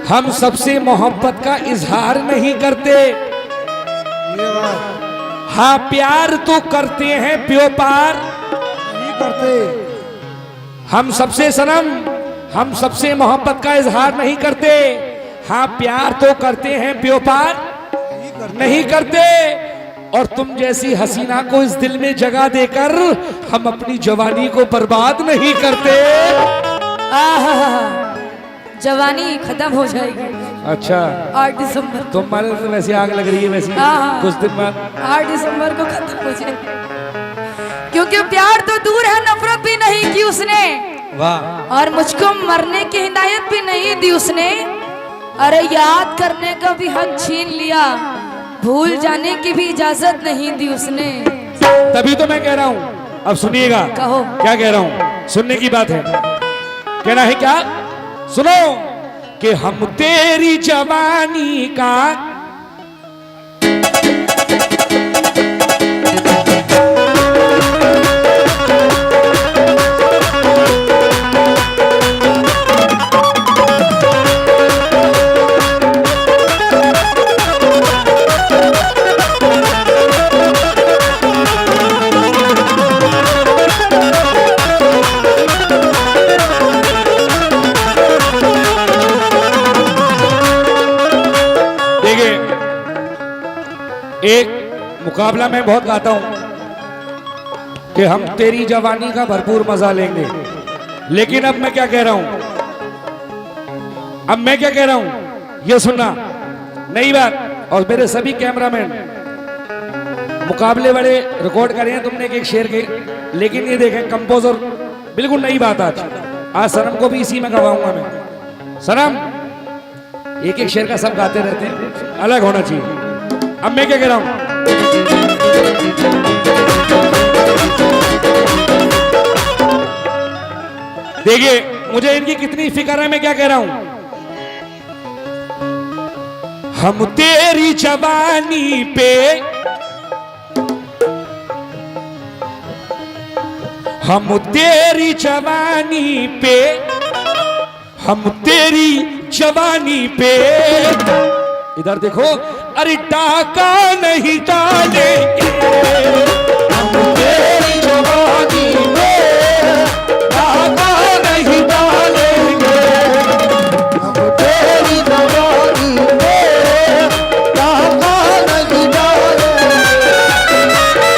हम सबसे मोहब्बत का इजहार नहीं करते। हाँ प्यार तो करते हैं, प्यो पार नहीं करते। हम सबसे सनम, हम सबसे मोहब्बत का इजहार नहीं करते। हाँ प्यार तो करते हैं, प्यो पार नहीं करते। और तुम जैसी हसीना को इस दिल में जगह देकर हम अपनी जवानी को बर्बाद नहीं करते। जवानी खत्म हो जाएगी। अच्छा 8 दिसंबर तुम्हारे तो वैसे आग लग रही है वैसे कुछ दिन बाद 8 दिसंबर को खत्म हो जाएगी। क्योंकि प्यार तो दूर है, नफरत भी नहीं की उसने। वाह। और मुझको मरने की हिदायत भी नहीं दी उसने। अरे याद करने का भी हक छीन लिया, भूल जाने की भी इजाजत नहीं दी उसने। तभी तो मैं कह रहा हूँ, अब सुनिएगा। कहो। क्या कह रहा हूँ, सुनने की बात है। कहना है क्या, सुनो कि हम तेरी जवानी का एक मुकाबला मैं बहुत गाता हूं कि हम तेरी जवानी का भरपूर मजा लेंगे। लेकिन अब मैं क्या कह रहा हूं, अब मैं क्या कह रहा हूं ये सुनना, नई बात। और मेरे सभी कैमरामैन मुकाबले बड़े रिकॉर्ड कर रहे हैं तुमने एक शेर के, लेकिन ये देखें कंपोजर बिल्कुल नई बात। आज सनम को भी इसी में गवाऊंगा मैं। सनम एक एक शेर का सब गाते रहते हैं, अलग होना चाहिए। अब मैं क्या कह रहा हूं, देखिए मुझे इनकी कितनी फिक्र है। मैं क्या कह रहा हूं, हम तेरी जवानी पे, हम तेरी जवानी पे, हम तेरी जवानी पे, इधर देखो, अरे टाका नहीं डालेंगे। हम तेरी जवानी में टाका नहीं डालेंगे। हम तेरी जवानी में टाका नहीं डालेंगे।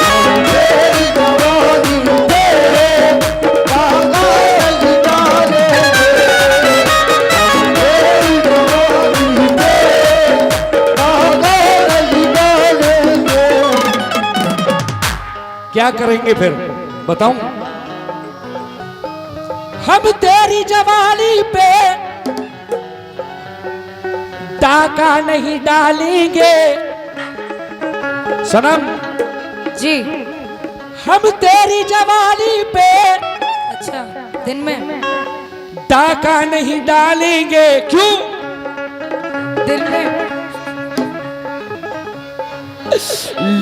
हम तेरी जवानी में टाका नहीं डालेंगे। हम तेरी जवानी में टाका नहीं डालेंगे। क्या करेंगे फिर बताऊं, हम तेरी जवानी पे टाका नहीं डालेंगे। सनम जी हम तेरी जवानी पे अच्छा, दिन में टाका नहीं डालेंगे। क्यों? दिन में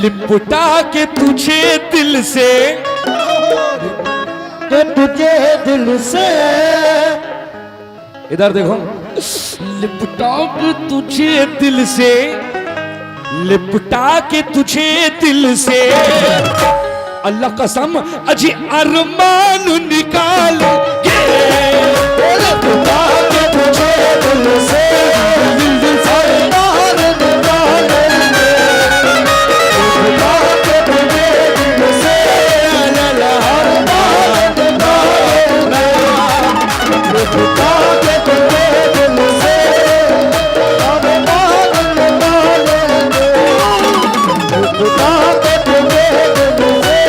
लिपटा के तुझे दिल से, कि तुझे दिल से, इधर देखो, लिपटा के तुझे दिल से, लिपटा के तुझे दिल से, अल्लाह कसम अजी अरमान निकाल के, लिपटा के तुझे दिल से, दिल से अरमान निकालेंगे। लिपटा के तुझे दिल से, अरमान निकालेंगे। लिपटा के तुझे दिल से, अरमान निकालेंगे। लिपटा के तुझे दिल से,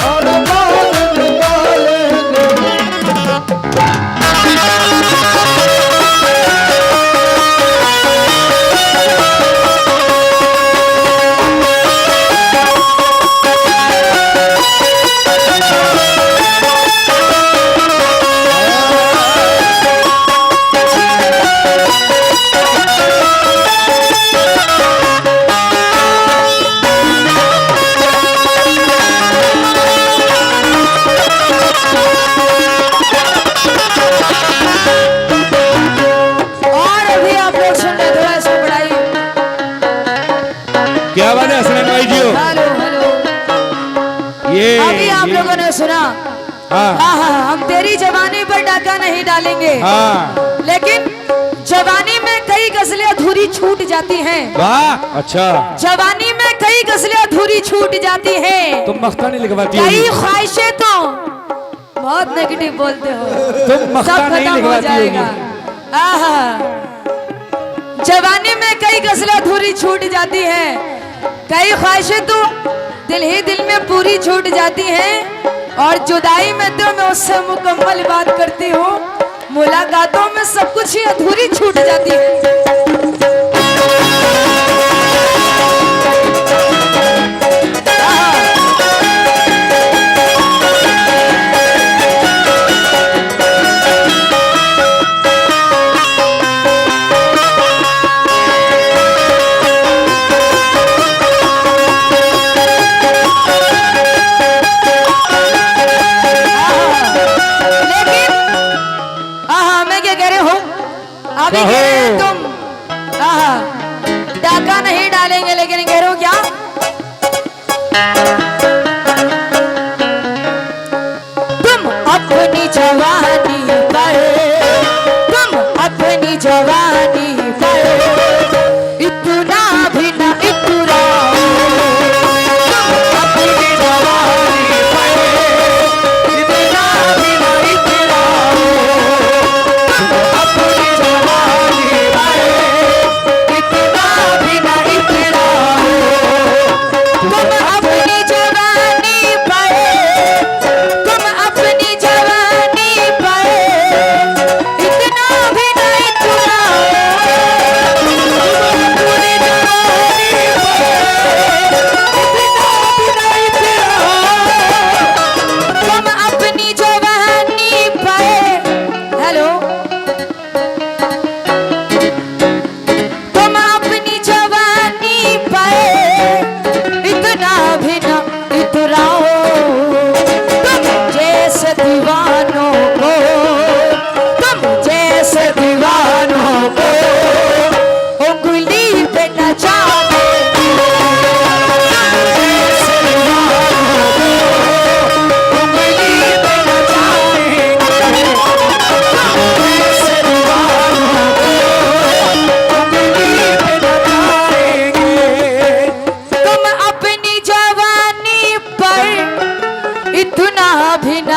अरमान निकालेंगे। सुना। हाँ हाँ, हम तेरी जवानी पर डाका नहीं डालेंगे, हाँ। लेकिन जवानी में कई गजलें अधूरी छूट जाती हैं। वाह अच्छा। जवानी में कई गजलें अधूरी छूट जाती हैं। तुम मख्ता नहीं लिखवाती कई होगी। ख्वाहिशें तो बहुत नेगेटिव बोलते हो, तुम मख्ता सब नहीं खत्म हो लिखवाती जाएगा। होगी। आहा, जवानी में कई गजलें अधूरी छूट जाती हैं, कई ख्वाहिशें तो दिल ही दिल में पूरी छूट जाती हैं, और जुदाई में तो मैं उससे मुकम्मल बात करती हूँ, मुलाकातों में सब कुछ ही अधूरी छूट जाती है। अभी कह रहे हैं तुम डाका नहीं डालेंगे, लेकिन कह रहे हो क्या? तुम अपनी जवानी पर, तुम अपनी जवानी पर इतना भी न इतराओ, तुम अपनी जवानी पर इतना भी न इतराओ, अपनी जवानी पर इतना भी न इतराओ, तुम अपनी जवानी पर, तुम अपनी जवानी पर इतना भी न इतराओ, तुम अपनी जवानी पर, हेलो, तुम अपनी जवानी पर इतना भी न इतराओ, तुम जैसे दीवानों को, तुम जैसे दीवानों को उंगली पे नचाओ, तुम जैसे दीवानों को उंगली पे नचाएंगे, तुम जैसे दीवानों को उंगली पे नचाएंगे, तुम अपनी जवानी पर इतना भी न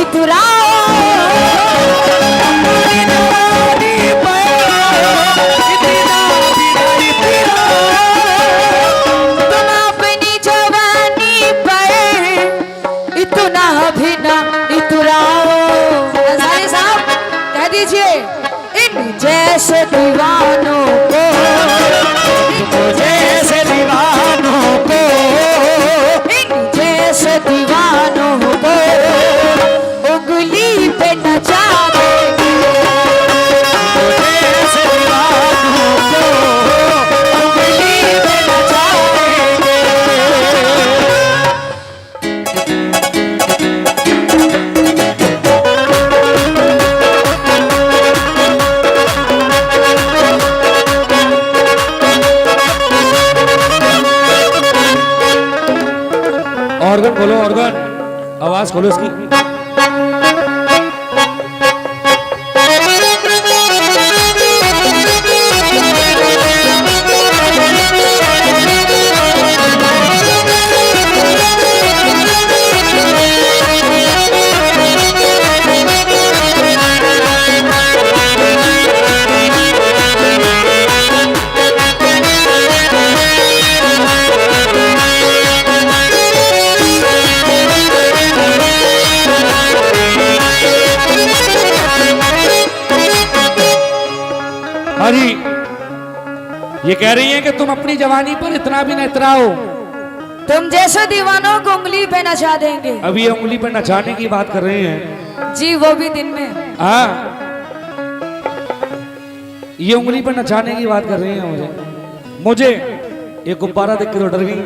इतराओ, अपनी जवानी पर इतना भी न इतराओ, तुम अपनी जवानी पर इतना भी न इतराओ। अंसारी साहब कह दीजिए, इन जैसे दीवानों को, इन जैसे दीवानों को, इन जैसे दीवानों को उंगली पे नचा देंगे, जैसे दीवानों को उंगली पे नचा देंगे। ऑर्गन खोलो, ऑर्गन, आवाज खोलो इसकी। हाँ जी, ये कह रही हैं कि तुम अपनी जवानी पर इतना भी न इतराओ, तुम जैसे दीवानों को उंगली पे नचा देंगे। अभी ये उंगली पर नचाने की बात कर रहे हैं। जी, वो भी दिन में। हाँ, ये उंगली पर नचाने की बात कर रही हैं मुझे एक गुब्बारा देख के तो डर गई।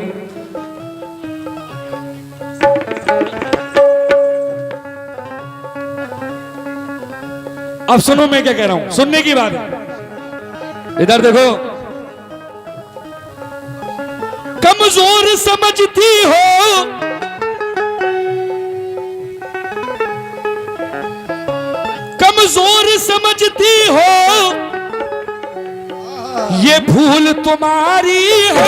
अब सुनो मैं क्या कह रहा हूं, सुनने की बात है। इधर देखो, कमजोर समझती हो कमजोर समझती हो ये भूल तुम्हारी है।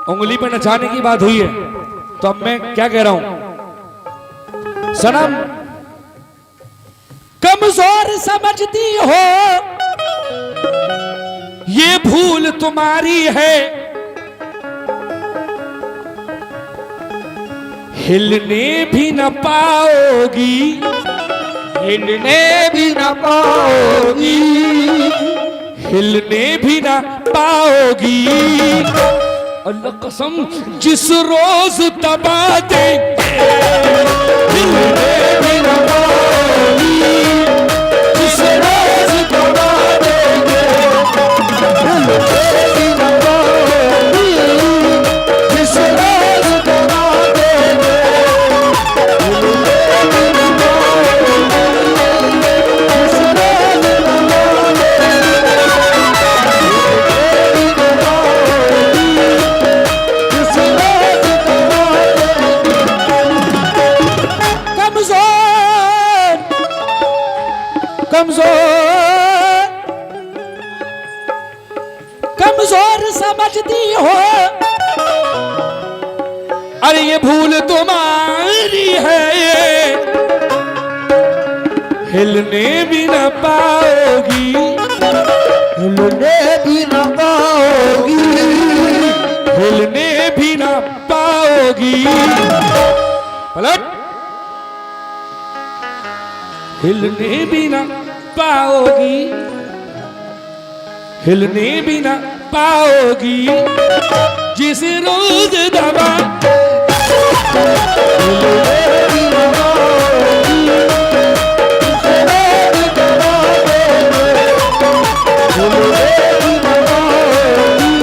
उंगली पे नचाने की बात हुई है तो अब मैं क्या कह रहा हूं, सनम कमजोर समझती हो ये भूल तुम्हारी है। हिलने भी न पाओगी, हिलने भी न पाओगी, हिलने भी न पाओगी। अल्लाह कसम जिस रोज दबा देंगे हिलने भी न पाओगी, जिस रोज दबा देंगे हिलने भी न पाओगी, जिस रोज दबा देंगे हिलने भी न पाओगी, जिस रोज दबा कमजोर कमजोर समझती हो अरे ये भूल तुम्हारी है। हिलने भी न पाओगी, हिलने भी न पाओगी, हिलने भी न पाओगी। पलट हिलने भी न पाओगी, हिलने भी न पाओगी, जिस रोज दबा हिलने भी न पाओगी, जिस रोज दबा हिलने भी न पाओगी।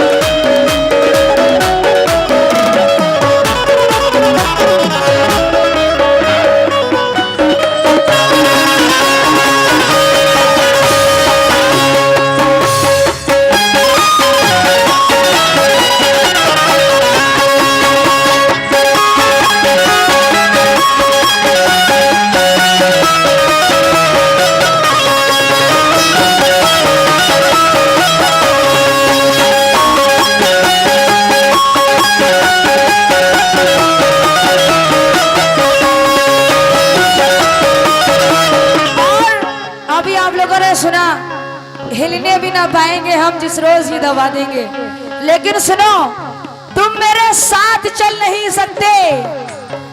सुना हिलने भी ना पाएंगे हम जिस रोज ही दबा देंगे। लेकिन सुनो तुम मेरे साथ चल नहीं सकते,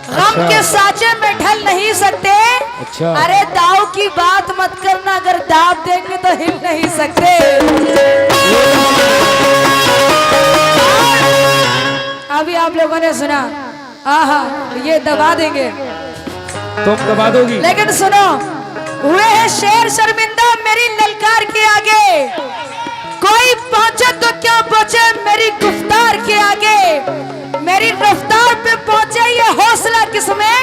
गम के साँचे में ढल नहीं सकते। अच्छा। अरे दाव की बात मत करना, अगर दाब देंगे तो हिल नहीं सकते। अभी आप लोगों ने सुना आहा ये दबा देंगे, तुम दबा दोगी। लेकिन सुनो हुए है शेर शर्मिंदा मेरी ललकार के आगे, कोई पहुंचे तो क्या पहुंचे मेरी गुफ्तार के आगे। मेरी रफ्तार पे पहुंचे ये हौसला किसमें,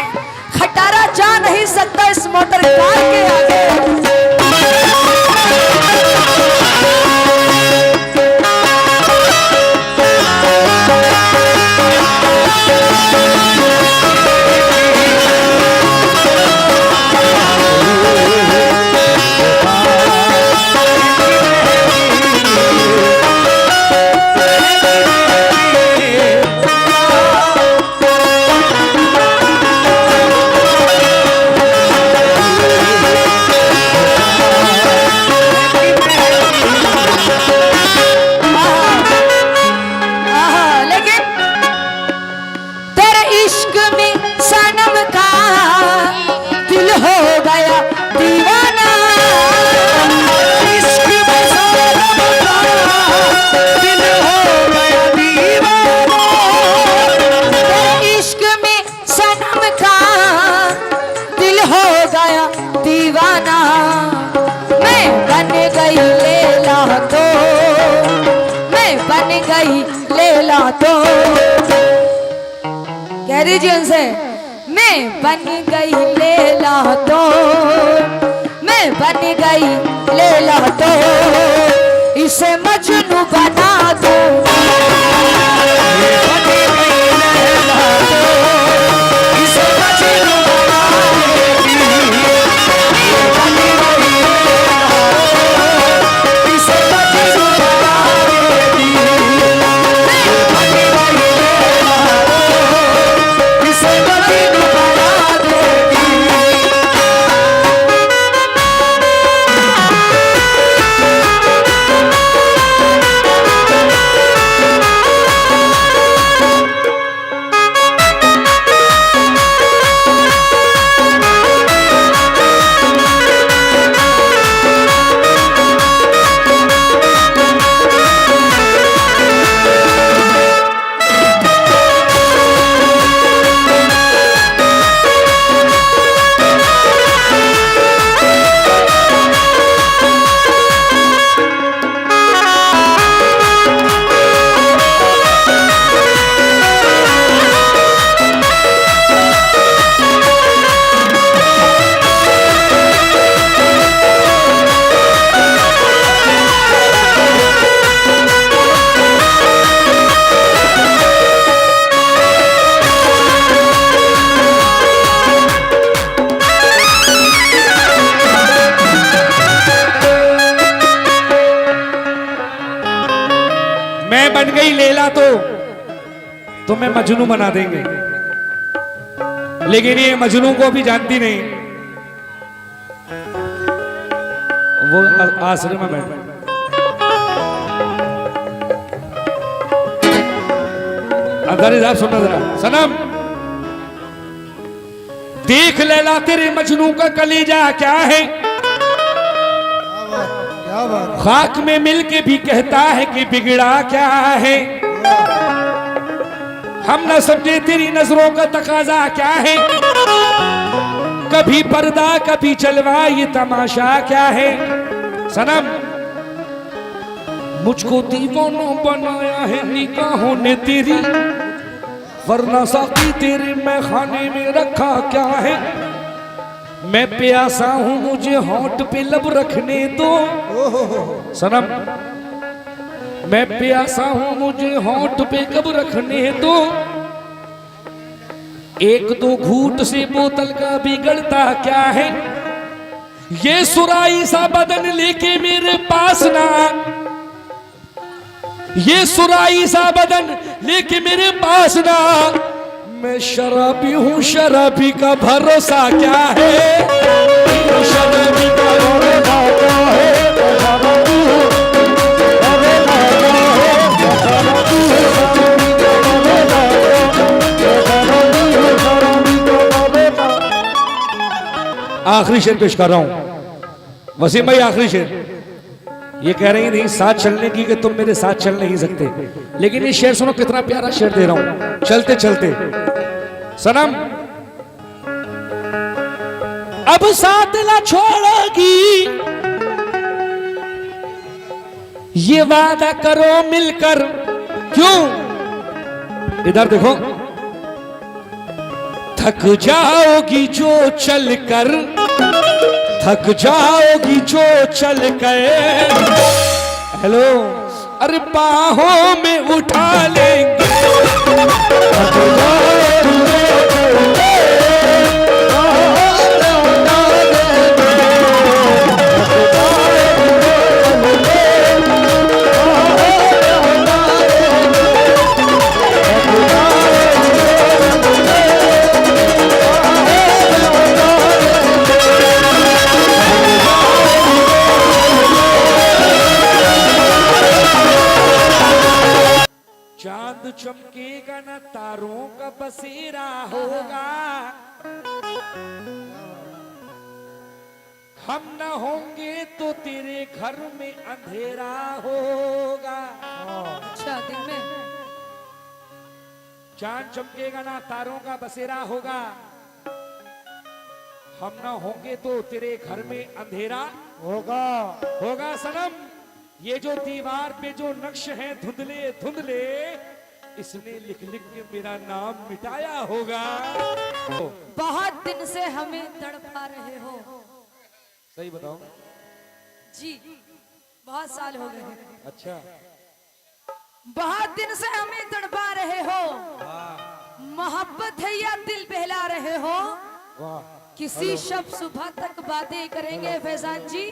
खटारा जा नहीं सकता इस मोटर कार के आगे। लैला तो कह दीजिए उनसे मैं बन गई लैला तो बन गई लैला तो इसे मजनू बना दूं। मैं बन गई लैला तो तुम्हें मजनू बना देंगे, लेकिन ये मजनू को भी जानती नहीं। वो आश्रम में बैठ अंदर साहब सुनना जरा। सनम देख लैला तेरे मजनू का कलेजा क्या है, क्या बात खाक में मिल के भी कहता है कि बिगड़ा क्या है। हम न समझे तेरी नजरों का तकाजा क्या है, कभी पर्दा कभी जलवा ये तमाशा क्या है। सनम मुझको दीवाना बनाया है निगाहों ने तेरी, वरना साकी तेरे मैं खाने में रखा क्या है। मैं प्यासा हूं मुझे होंठ पे लब रखने दो। सनम मैं प्यासा हूं मुझे होंठ पे कब रखने दो, एक दो घूंट से बोतल का बिगड़ता क्या है। ये सुराई सा बदन लेके मेरे पास ना, ये सुराई सा बदन लेके मेरे पास ना, मैं शराबी हूँ शराबी का भरोसा क्या है। शराबी का भरोसा क्या है, आखिरी शेर पेश कर रहा हूं वसीम भाई, आखिरी शेर। ये कह रही थी साथ चलने की कि तुम मेरे साथ चल नहीं सकते, लेकिन ये शेर सुनो कितना प्यारा शेर दे रहा हूं। चलते चलते सनम अब साथ ना छोड़ोगी, ये वादा करो मिलकर। क्यों इधर देखो, थक जाओगी जो चलकर, थक जाओगी जो चल कर। हेलो अरे बाहों में उठा लेंगे, चांद चमकेगा ना तारों का बसेरा होगा, हम न होंगे तो तेरे घर में अंधेरा होगा। अच्छा दिन में चांद चमकेगा ना तारों का बसेरा होगा, हम न होंगे तो तेरे घर में अंधेरा होगा। होगा। सनम ये जो दीवार पे जो नक्श है धुंधले धुंधले, इसने लिख लिख के मेरा नाम मिटाया होगा। बहुत दिन से हमें तड़पा रहे हो, सही बताओ। जी बहुत साल हो गए। अच्छा, बहुत दिन से हमें तड़पा रहे हो, मोहब्बत है या दिल बहला रहे हो, वाह। किसी शब सुबह तक बातें करेंगे फैजान जी,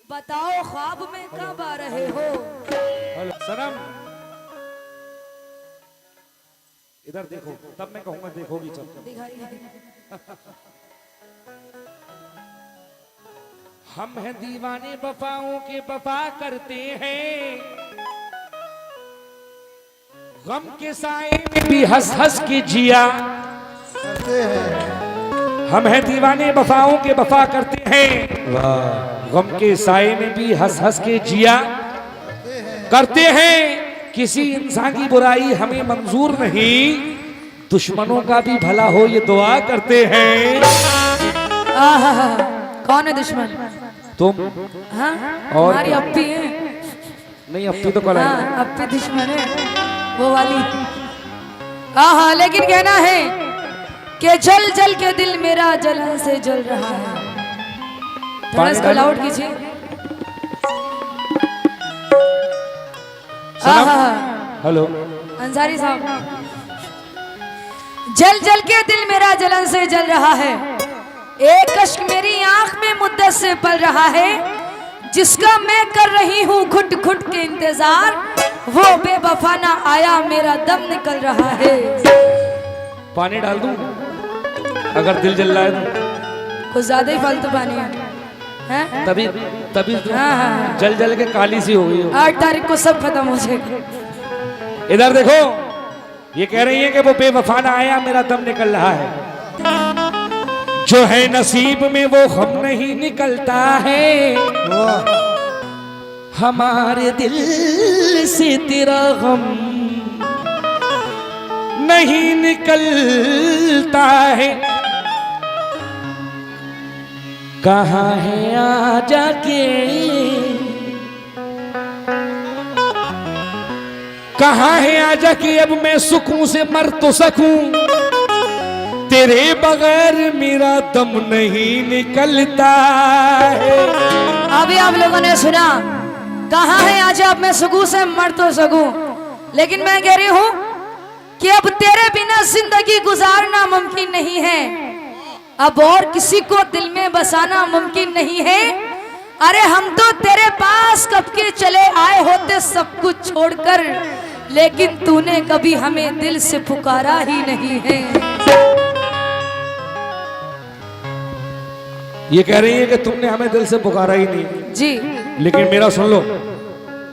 बताओ ख्वाब में कब आ रहे हो। हेलो सनम, इधर देखो, तब मैं कहूंगा देखोगी जब। दिखाइए। हम हैं दीवाने वफाओं के, वफा करते हैं, गम के साए में भी हंस हंस के जिया। करते हैं। हम हैं दीवाने वफाओं के, वफा करते हैं, गम के साए में भी हंस हंस के जिया करते हैं। किसी इंसान की बुराई हमें मंजूर नहीं, दुश्मनों का भी भला हो ये दुआ करते हैं। आहा, कौन है दुश्मन? तुम हाँ और हमारी अप्पी है। नहीं, अब तो कल आएगा। हाँ अप्पी दुश्मन है वो वाली। हाँ लेकिन कहना है कि जल जल के दिल मेरा जलन से जल रहा है। थोड़ा इसको लाउड कीजिए। हेलो अंसारी साहब, जल जल के दिल मेरा जलन से जल रहा है, एक अश्क मेरी आंख में मुद्दत से पल रहा है, जिसका मैं कर रही हूँ घुट घुट के इंतजार, वो बेवफा ना आया मेरा दम निकल रहा है। पानी डाल दूं अगर दिल जल रहा है तो? कुछ ज्यादा ही फालतू पानी है, हैं? तभी तभी तो हाँ। जल जल के काली सी हो गई हो। 8 तारीख को सब खत्म हो जाएगा। इधर देखो, ये कह रही है कि वो बेवफा ना आया मेरा दम निकल रहा है। जो है नसीब में वो हम नहीं निकलता है, हमारे दिल से तेरा गम नहीं निकलता है। कहाँ है आ जाके, कहाँ है आ जाके अब मैं सुकून से मर तो सकूं, तेरे बगैर मेरा दम नहीं निकलता है। अभी आप लोगों ने सुना, कहाँ है आज अब मैं सुकून से मर तो सकूं, लेकिन मैं कह रही हूँ कि अब तेरे बिना जिंदगी गुजारना मुमकिन नहीं है, अब और किसी को दिल में बसाना मुमकिन नहीं है। अरे हम तो तेरे पास कब के चले आए होते सब कुछ छोड़कर, लेकिन तूने कभी हमें दिल से पुकारा ही नहीं है। ये कह रही है कि तुमने हमें दिल से पुकारा ही नहीं जी लेकिन मेरा सुन लो,